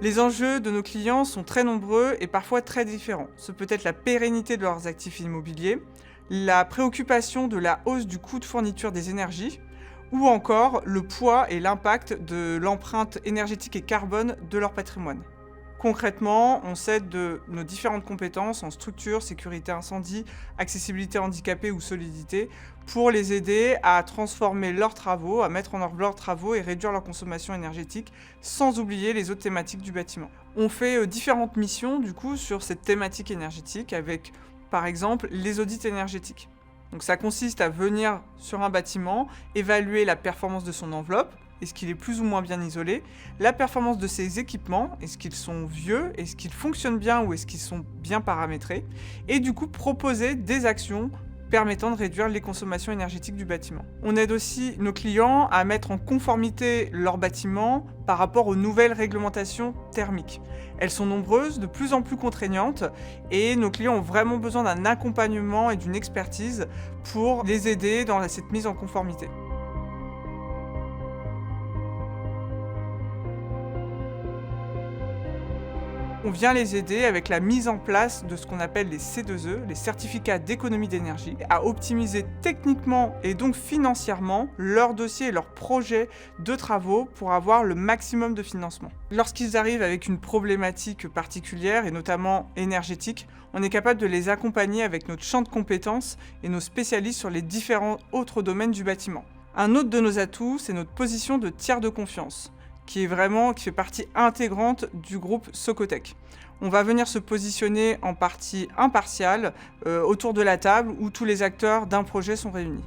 Les enjeux de nos clients sont très nombreux et parfois très différents. Ce peut être la pérennité de leurs actifs immobiliers, la préoccupation de la hausse du coût de fourniture des énergies, ou encore le poids et l'impact de l'empreinte énergétique et carbone de leur patrimoine. Concrètement, on s'aide de nos différentes compétences en structure, sécurité incendie, accessibilité handicapée ou solidité pour les aider à transformer leurs travaux, à mettre en œuvre leurs travaux et réduire leur consommation énergétique, sans oublier les autres thématiques du bâtiment. On fait différentes missions du coup sur cette thématique énergétique avec par exemple les audits énergétiques. Donc ça consiste à venir sur un bâtiment, évaluer la performance de son enveloppe, est-ce qu'il est plus ou moins bien isolé, la performance de ses équipements, est-ce qu'ils sont vieux, est-ce qu'ils fonctionnent bien ou est-ce qu'ils sont bien paramétrés, et du coup proposer des actions permettant de réduire les consommations énergétiques du bâtiment. On aide aussi nos clients à mettre en conformité leur bâtiment par rapport aux nouvelles réglementations thermiques. Elles sont nombreuses, de plus en plus contraignantes, et nos clients ont vraiment besoin d'un accompagnement et d'une expertise pour les aider dans cette mise en conformité. On vient les aider avec la mise en place de ce qu'on appelle les C2E, les certificats d'économie d'énergie, à optimiser techniquement et donc financièrement leurs dossiers et leurs projets de travaux pour avoir le maximum de financement. Lorsqu'ils arrivent avec une problématique particulière et notamment énergétique, on est capable de les accompagner avec notre champ de compétences et nos spécialistes sur les différents autres domaines du bâtiment. Un autre de nos atouts, c'est notre position de tiers de confiance, qui fait partie intégrante du groupe Socotec. On va venir se positionner en partie impartiale autour de la table où tous les acteurs d'un projet sont réunis.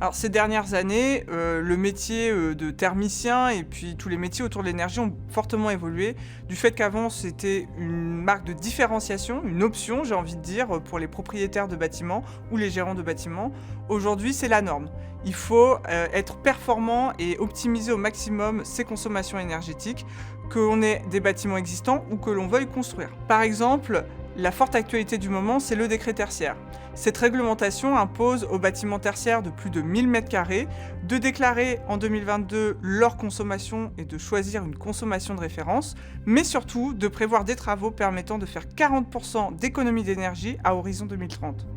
Alors ces dernières années, le métier de thermicien et puis tous les métiers autour de l'énergie ont fortement évolué, du fait qu'avant c'était une marque de différenciation, une option j'ai envie de dire, pour les propriétaires de bâtiments ou les gérants de bâtiments. Aujourd'hui c'est la norme. Il faut être performant et optimiser au maximum ses consommations énergétiques, qu'on ait des bâtiments existants ou que l'on veuille construire. Par exemple, la forte actualité du moment, c'est le décret tertiaire. Cette réglementation impose aux bâtiments tertiaires de plus de 1000 m² de déclarer en 2022 leur consommation et de choisir une consommation de référence, mais surtout de prévoir des travaux permettant de faire 40% d'économie d'énergie à horizon 2030.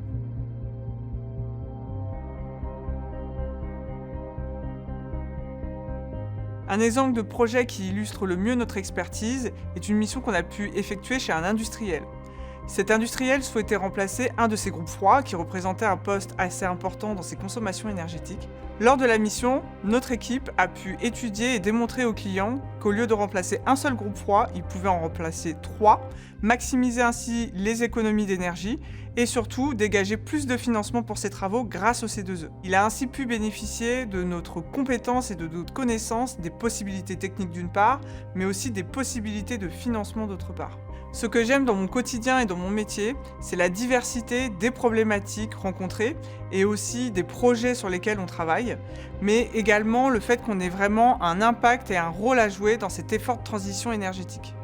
Un exemple de projet qui illustre le mieux notre expertise est une mission qu'on a pu effectuer chez un industriel. Cet industriel souhaitait remplacer un de ses groupes froids qui représentait un poste assez important dans ses consommations énergétiques. Lors de la mission, notre équipe a pu étudier et démontrer aux clients qu'au lieu de remplacer un seul groupe froid, ils pouvaient en remplacer 3, maximiser ainsi les économies d'énergie et surtout dégager plus de financement pour ses travaux grâce au C2E. Il a ainsi pu bénéficier de notre compétence et de notre connaissance des possibilités techniques d'une part, mais aussi des possibilités de financement d'autre part. Ce que j'aime dans mon quotidien et dans mon métier, c'est la diversité des problématiques rencontrées et aussi des projets sur lesquels on travaille, mais également le fait qu'on ait vraiment un impact et un rôle à jouer dans cet effort de transition énergétique.